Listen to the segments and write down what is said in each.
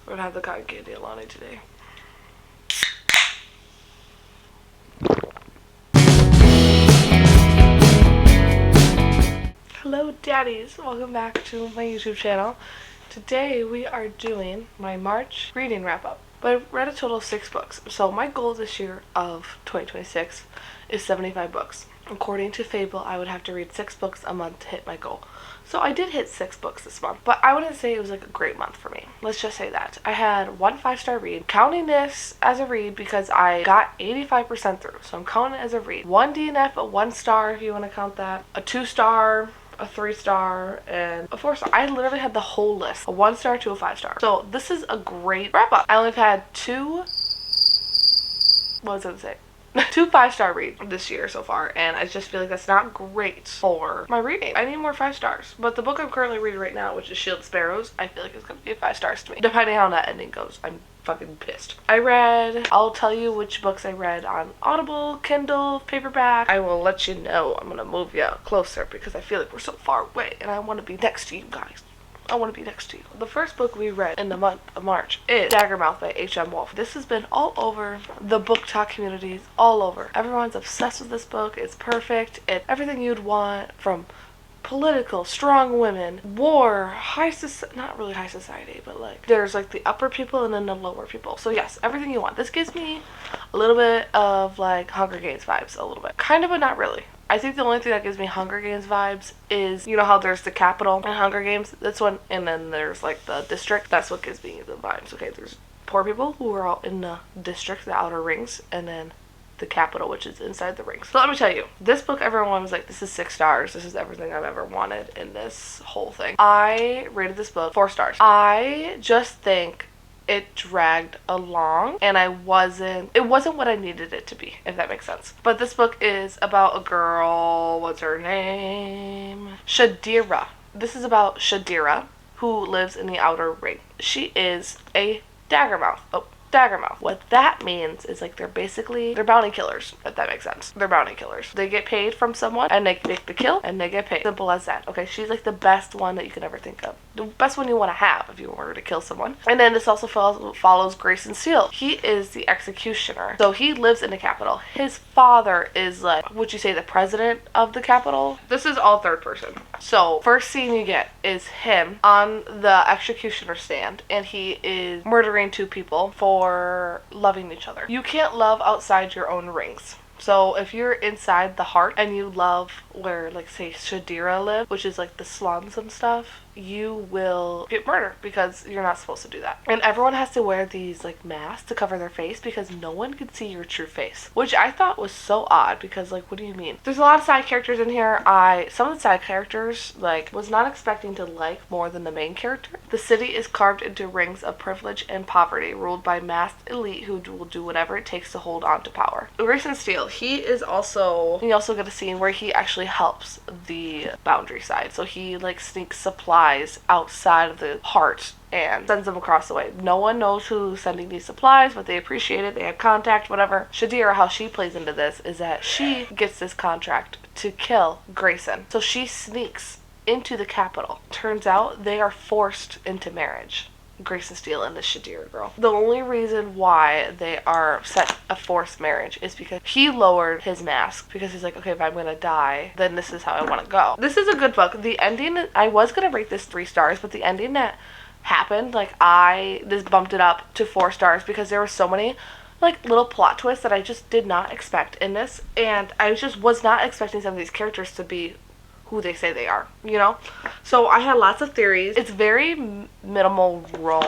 We're gonna have the cotton candy Alani today. Hello daddies, welcome back to my YouTube channel. Today we are doing my March reading wrap up. But I've read a total of 6 books. So my goal this year of 2026 is 75 books. According to Fable, I would have to read 6 books a month to hit my goal. So I did hit 6 books this month, but I wouldn't say it was like a great month for me. Let's just say that. I had 1 5-star read, counting this as a read because I got 85% through. So I'm counting it as a read. 1 DNF, a 1 star if you want to count that, a 2 star, a 3 star, and a 4 star. I literally had the whole list, a 1 star to a 5 star. So this is a great wrap up. I only had 2, what was I gonna say? 2 5-star reads this year so far, and I just feel like that's not great for my reading. I need more 5 stars. But the book I'm currently reading right now, which is Shield Sparrows, I feel like it's gonna be a 5 stars to me. Depending on how that ending goes, I'm fucking pissed. I'll tell you which books I read on Audible, Kindle, paperback. I will let you know. I'm gonna move you closer because I feel like we're so far away and I want to be next to you guys. I want to be next to you. The first book we read in the month of March is Daggermouth by H.M. Wolf. This has been all over the book talk communities, all over. Everyone's obsessed with this book. It's perfect. It's everything you'd want from political, strong women, war, not really high society, but like there's like the upper people and then the lower people. So yes, everything you want. This gives me a little bit of like Hunger Games vibes, a little bit. Kind of, but not really. I think the only thing that gives me Hunger Games vibes is, you know how there's the capital in Hunger Games? That's one, and then there's like the district. That's what gives me the vibes. Okay, there's poor people who are all in the district, the outer rings, and then the capital, which is inside the rings. So let me tell you, this book, everyone was like, this is 6 stars. This is everything I've ever wanted in this whole thing. I rated this book 4 stars. I just think it dragged along and it wasn't what I needed it to be, if that makes sense. But this book is about a girl, what's her name? Shadira. This is about Shadira, who lives in the outer ring. She is a Daggermouth. Daggermouth. What that means is like they're bounty killers, if that makes sense. They're bounty killers. They get paid from someone and they make the kill and they get paid. Simple as that. Okay, she's like the best one that you can ever think of. The best one you want to have if you were to kill someone. And then this also follows Grayson Steele. He is the executioner. So he lives in the capital. His father is like, would you say the president of the capital? This is all third person. So first scene you get is him on the executioner stand and he is murdering 2 people for loving each other. You can't love outside your own rings. So if you're inside the heart and you love where, like, say Shadira lived, which is like the slums and stuff, you will get murdered because you're not supposed to do that. And everyone has to wear these like masks to cover their face because no one can see your true face, which I thought was so odd because like, what do you mean? There's a lot of side characters in here. Some of the side characters like was not expecting to like more than the main character. The city is carved into rings of privilege and poverty, ruled by masked elite who will do whatever it takes to hold on to power. Grayson Steele, you also get a scene where he actually helps the boundary side. So he like sneaks supplies outside of the heart and sends them across the way. No one knows who's sending these supplies, but they appreciate it. They have contact, whatever. Shadira, how she plays into this is that she gets this contract to kill Grayson. So she sneaks into the capital. Turns out they are forced into marriage. Grayson Steele and this Shadira girl. The only reason why they are set a forced marriage is because he lowered his mask because he's like, okay, if I'm gonna die, then this is how I want to go. This is a good book. The ending, I was gonna rate this 3 stars, but the ending that happened, like this bumped it up to 4 stars because there were so many like little plot twists that I just did not expect in this, and I just was not expecting some of these characters to be who they say they are, you know? So I had lots of theories. It's very minimal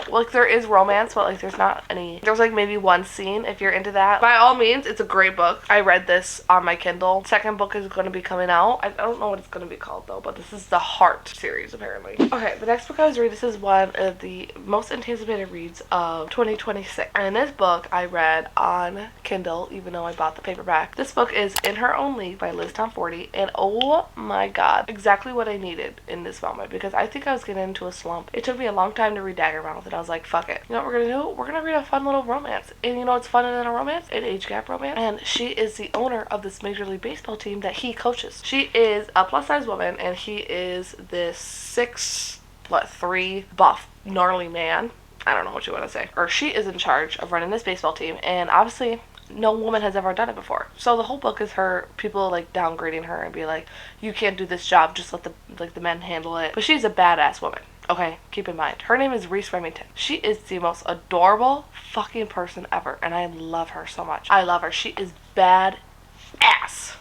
like there is romance, but like there's not any. There's like maybe 1 scene if you're into that. By all means, it's a great book. I read this on my Kindle. Second book is going to be coming out. I don't know what it's going to be called though, but this is the Heart series apparently. Okay, the next book I was reading, this is one of the most anticipated reads of 2026. And in this book I read on Kindle, even though I bought the paperback. This book is In Her Own League by Liz Tomforty, and oh my god, exactly what I needed in this moment because I think I was getting into a slump. It took me a long time to read Daggermouth and I was like, fuck it. You know what we're gonna do? We're gonna read a fun little romance. And you know what's funner than a romance? An age gap romance. And she is the owner of this Major League Baseball team that he coaches. She is a plus size woman and he is this 6'3" buff gnarly man. I don't know what you want to say. Or she is in charge of running this baseball team, and obviously no woman has ever done it before. So the whole book is her people like downgrading her and be like, you can't do this job, just let the men handle it. But she's a badass woman. Okay, keep in mind. Her name is Reese Remington. She is the most adorable fucking person ever, and I love her so much. I love her. She is bad ass.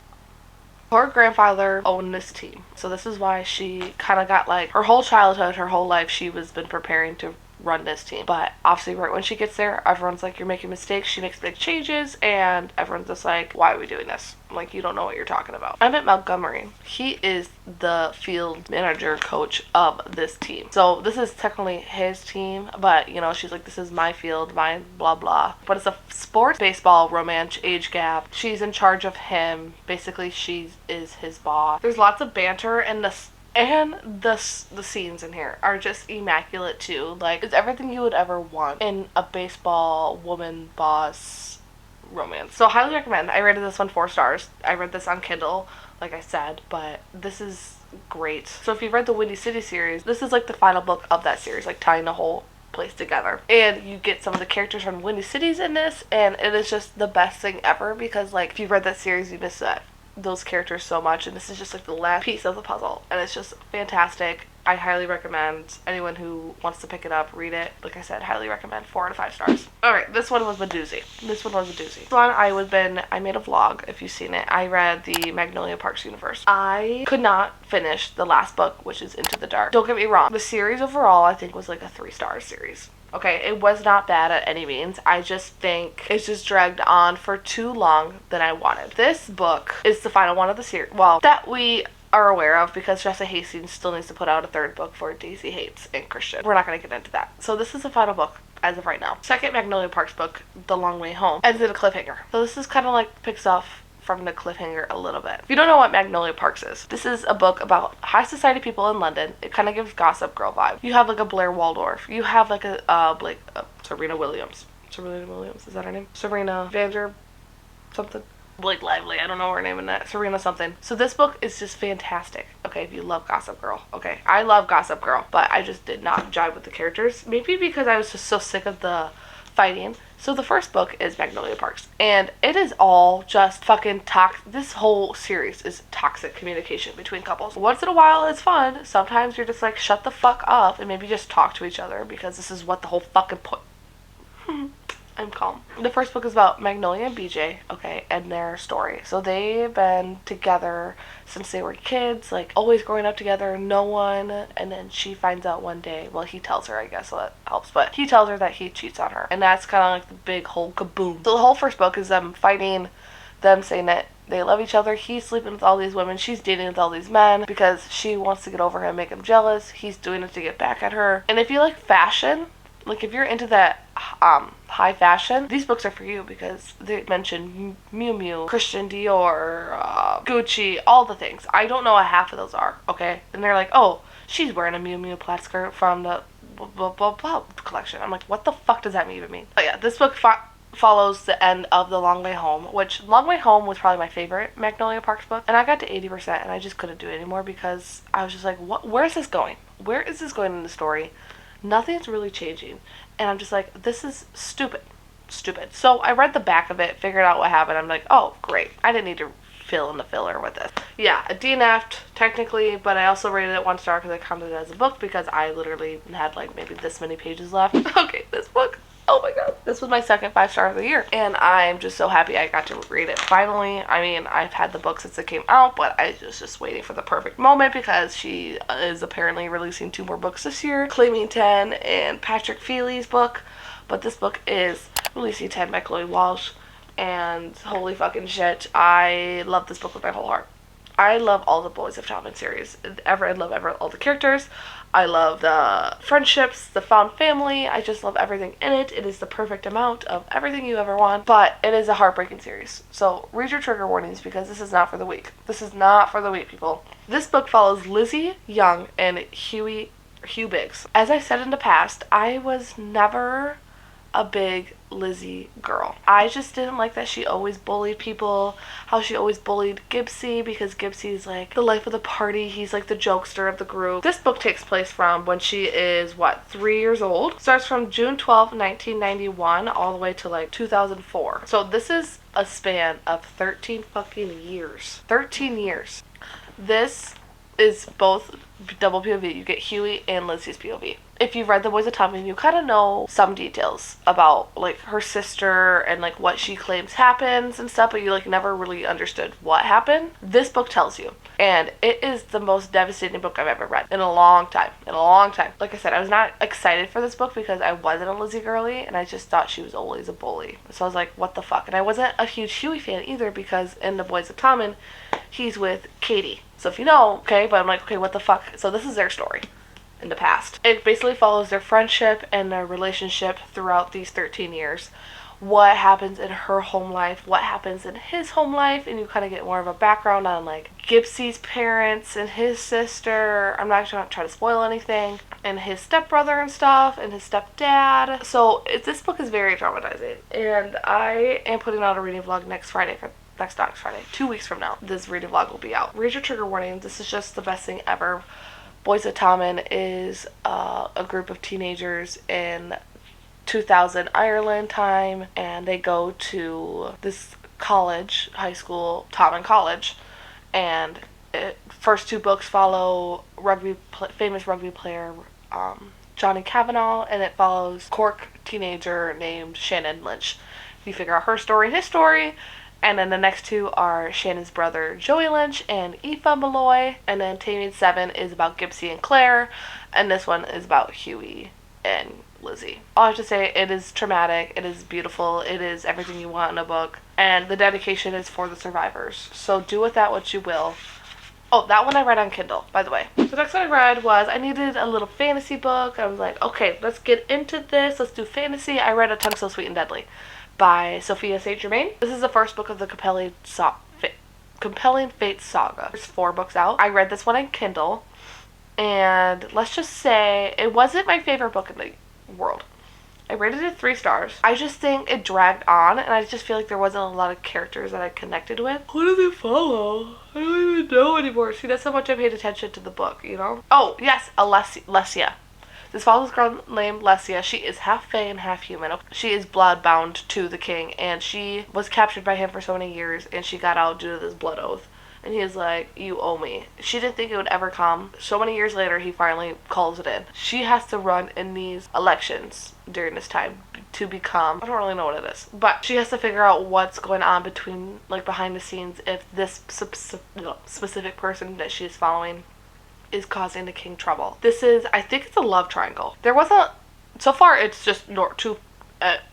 Her grandfather owned this team, so this is why she kind of got like her whole childhood, her whole life, she was been preparing to run this team. But obviously right when she gets there, everyone's like, you're making mistakes. She makes big changes, and everyone's just like, why are we doing this? Like, you don't know what you're talking about. Emmett Montgomery, he is the field manager coach of this team. So this is technically his team, but you know, she's like, this is my field, my blah blah. But it's a sports baseball romance age gap. She's in charge of him. Basically, she is his boss. There's lots of banter, and the scenes in here are just immaculate too. Like, it's everything you would ever want in a baseball woman boss romance. So highly recommend. I rated this one 4 stars. I read this on Kindle, like I said, but this is great. So if you've read the Windy City series, this is like the final book of that series, like tying the whole place together. And you get some of the characters from Windy Cities in this, and it is just the best thing ever, because like if you've read that series, you miss those characters so much, and this is just like the last piece of the puzzle, and it's just fantastic. I highly recommend anyone who wants to pick it up, read it. Like I said, highly recommend. 4 out of 5 stars. Alright, this one was a doozy. This one I made a vlog if you've seen it. I read the Magnolia Parks universe. I could not finish the last book, which is Into the Dark. Don't get me wrong, the series overall I think was like a 3-star series. Okay, it was not bad at any means. I just think it's just dragged on for too long than I wanted. This book is the final one of the series. Well, that we are aware of, because Jessa Hastings still needs to put out a 3rd book for Daisy Hates and Christian. We're not going to get into that. So this is the final book as of right now. Second Magnolia Parks book, The Long Way Home, ends in a cliffhanger. So this is kind of like picks off from the cliffhanger a little bit. If you don't know what Magnolia Parks is, this is a book about high society people in London. It kind of gives Gossip Girl vibe. You have like a Blair Waldorf. You have like a Serena Williams. Serena Williams, is that her name? Serena Vander something. Blake Lively, I don't know her name in that. Serena something. So this book is just fantastic. Okay, if you love Gossip Girl. Okay, I love Gossip Girl, but I just did not jive with the characters. Maybe because I was just so sick of the fighting. So the first book is Magnolia Parks, and it is all just fucking this whole series is toxic communication between couples. Once in a while it's fun. Sometimes you're just like, shut the fuck up and maybe just talk to each other, because this is what the whole fucking point. I'm calm. The first book is about Magnolia and BJ, okay, and their story. So they've been together since they were kids, like always growing up together, no one, and then she finds out one day, well, he tells her, I guess, so that helps, but he tells her that he cheats on her, and that's kind of like the big whole kaboom. So the whole first book is them fighting, them saying that they love each other. He's sleeping with all these women, she's dating with all these men because she wants to get over him, make him jealous. He's doing it to get back at her. And if you like fashion, like if you're into that high fashion, these books are for you, because they mention Miu Miu, Christian Dior, Gucci, all the things. I don't know what half of those are, okay? And they're like, oh, she's wearing a Miu Miu plaid skirt from the blah blah blah collection. I'm like, what the fuck does that even mean? But yeah, this book follows the end of The Long Way Home, which Long Way Home was probably my favorite Magnolia Parks book, and I got to 80% and I just couldn't do it anymore, because I was just like, what? Where is this going? Where is this going in the story? Nothing's really changing. And I'm just like, this is stupid. So I read the back of it, figured out what happened. I'm like, oh, great. I didn't need to fill in the filler with this. Yeah, a DNF'd technically, but I also rated it 1 star because I counted it as a book, because I literally had like maybe this many pages left. Okay, this book. Oh my god. This was my second 5-star of the year, and I'm just so happy I got to read it finally. I mean, I've had the book since it came out, but I was just waiting for the perfect moment, because she is apparently releasing 2 more books this year, claiming 10 and Patrick Feely's book, but this book is Releasing 10 by Chloe Walsh, and holy fucking shit, I love this book with my whole heart. I love all the Boys of Talbot series. I love all the characters. I love the friendships, the found family. I just love everything in it. It is the perfect amount of everything you ever want. But it is a heartbreaking series. So read your trigger warnings, because this is not for the weak. This is not for the weak, people. This book follows Lizzie Young and Hugh Biggs. As I said in the past, I was never a big Lizzie girl. I just didn't like that she always bullied people, how she always bullied Gibbsy, because Gibbsy's like the life of the party. He's like the jokester of the group. This book takes place from when she is, what, 3 years old? Starts from June 12th, 1991 all the way to like 2004. So this is a span of 13 fucking years. 13 years. This is both double POV. You get Huey and Lizzie's POV. If you've read The Boys of Tommen, you kind of know some details about like her sister and like what she claims happens and stuff, but you like never really understood what happened. This book tells you, and it is the most devastating book I've ever read in a long time. In a long time. Like I said, I was not excited for this book because I wasn't a Lizzie girly, and I just thought she was always a bully. So I was like, what the fuck? And I wasn't a huge Huey fan either because in The Boys of Tommen, he's with Katie. So if you know, okay, but I'm like, okay, what the fuck? So this is their story in the past. It basically follows their friendship and their relationship throughout these 13 years. What happens in her home life, what happens in his home life, and you kind of get more of a background on like Gibbsy's parents and his sister. I'm not going to try to spoil anything. And his stepbrother and stuff, and his stepdad. So this book is very traumatizing. And I am putting out a reading vlog next Friday 2 weeks from now. This reading vlog will be out. Read your trigger warning. This is just the best thing ever. Boys of Tommen is a group of teenagers in 2000 Ireland time, and they go to this college, high school, Tommen College, and first 2 books follow famous rugby player Johnny Kavanagh, and it follows Cork teenager named Shannon Lynch. You figure out her story and his story. And then the next 2 are Shannon's brother Joey Lynch and Aoife Malloy. And then Taming 7 is about Gibbsy and Claire. And this one is about Huey and Lizzie. All I have to say, it is traumatic, it is beautiful, it is everything you want in a book. And the dedication is for the survivors. So do with that what you will. Oh, that one I read on Kindle, by the way. The next one I read was, I needed a little fantasy book. I was like, okay, let's get into this. Let's do fantasy. I read A Tongue So Sweet and Deadly by Sophia St. Germain. This is the first book of the Compelling Fate saga. There's 4 books out. I read this one on Kindle, and let's just say it wasn't my favorite book in the world. I rated it 3 stars. I just think it dragged on, and I just feel like there wasn't a lot of characters that I connected with. Who does it follow? I don't even know anymore. See, that's how much I paid attention to the book, you know? Oh, yes, Alessia. This follows a girl named Lessia. She is half fae and half human. She is blood bound to the king, and she was captured by him for so many years, and she got out due to this blood oath. And he is like, you owe me. She didn't think it would ever come. So many years later, he finally calls it in. She has to run in these elections during this time to become, I don't really know what it is, but she has to figure out what's going on between, like, behind the scenes, if this specific person that she is following is causing the king trouble. This is, I think it's a love triangle. There wasn't, so far it's just 2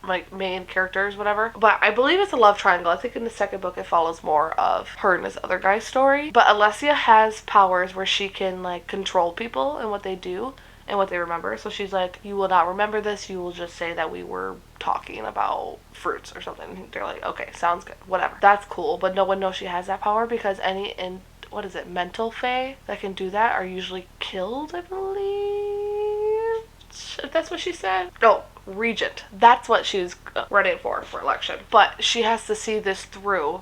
like main characters, whatever, but I believe it's a love triangle. I think in the second book it follows more of her and this other guy's story. But Alessia has powers where she can like control people and what they do and what they remember. So she's like, you will not remember this, you will just say that we were talking about fruits or something. They're like, okay, sounds good, whatever. That's cool, but no one knows she has that power because any mental fae that can do that are usually killed, I believe. If that's what she said. No, regent. That's what she was running for election. But she has to see this through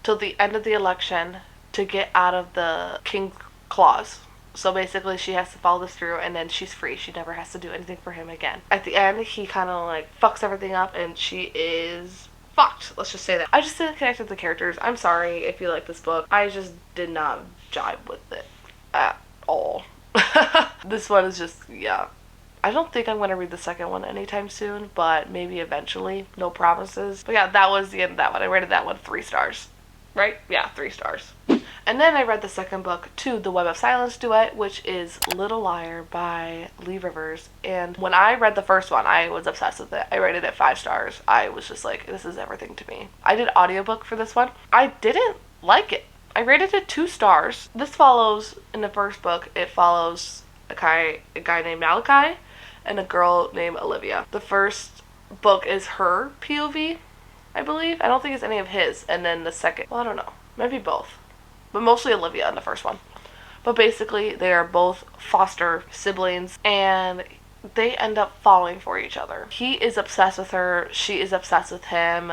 till the end of the election to get out of the king's clause. So basically she has to follow this through, and then she's free. She never has to do anything for him again. At the end, he kind of like fucks everything up, and she is fucked. Let's just say that. I just didn't connect with the characters. I'm sorry if you like this book. I just did not jive with it at all. This one is just, yeah. I don't think I'm going to read the second one anytime soon, but maybe eventually. No promises. But yeah, that was the end of that one. I rated that one 3 stars. Right? Yeah, 3 stars. And then I read the second book to The Web of Silence duet, which is Little Liar by Lee Rivers. And when I read the first one, I was obsessed with it. I rated it 5 stars. I was just like, this is everything to me. I did audiobook for this one. I didn't like it. I rated it 2 stars. This follows, in the first book, it follows a guy named Malachi and a girl named Olivia. The first book is her POV, I believe. I don't think it's any of his. And then the second, well, I don't know. Maybe both. But mostly Olivia in the first one. But basically, they are both foster siblings, and they end up falling for each other. He is obsessed with her, she is obsessed with him,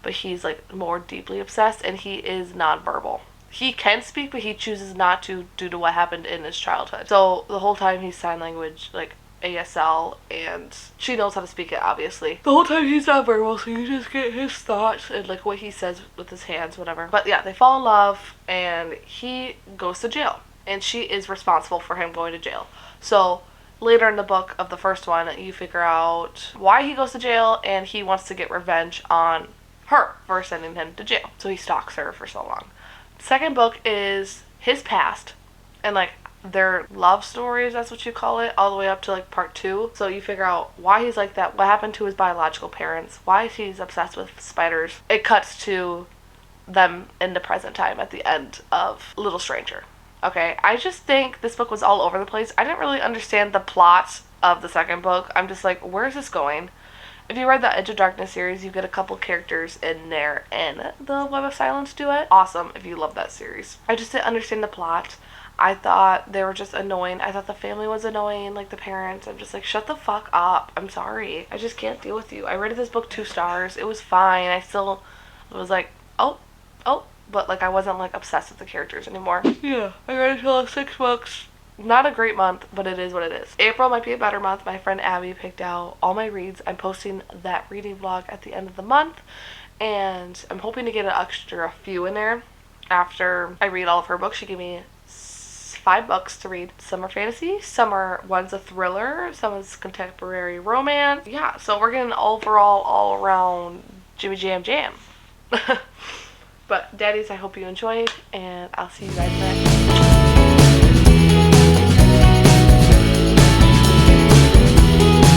but he's like more deeply obsessed, and he is nonverbal. He can speak, but he chooses not to due to what happened in his childhood. So the whole time he's sign language, like ASL, and she knows how to speak it, obviously. The whole time he's not verbal, so you just get his thoughts and like what he says with his hands, whatever. But yeah, they fall in love, and he goes to jail, and she is responsible for him going to jail. So later in the book of the first one, you figure out why he goes to jail, and he wants to get revenge on her for sending him to jail. So he stalks her for so long. The second book is his past, and like their love stories, that's what you call it, all the way up to like part 2. So you figure out why he's like that, what happened to his biological parents, why he's obsessed with spiders. It cuts to them in the present time at the end of Little Stranger. Okay, I just think this book was all over the place. I didn't really understand the plot of the second book. I'm just like, where is this going? If you read the Edge of Darkness series, you get a couple characters in there in the Web of Silence duet. Awesome if you love that series. I just didn't understand the plot. I thought they were just annoying. I thought the family was annoying, like the parents. I'm just like, shut the fuck up. I'm sorry. I just can't deal with you. I rated this book 2 stars. It was fine. I still was like, oh, but like I wasn't like obsessed with the characters anymore. Yeah, I read it till 6 books. Not a great month, but it is what it is. April might be a better month. My friend Abby picked out all my reads. I'm posting that reading vlog at the end of the month, and I'm hoping to get an extra few in there after I read all of her books. She gave me 5 books to read. Some are fantasy, one's a thriller, some is contemporary romance. Yeah, so we're getting overall all around Jimmy Jam. But daddies, I hope you enjoyed, and I'll see you guys next.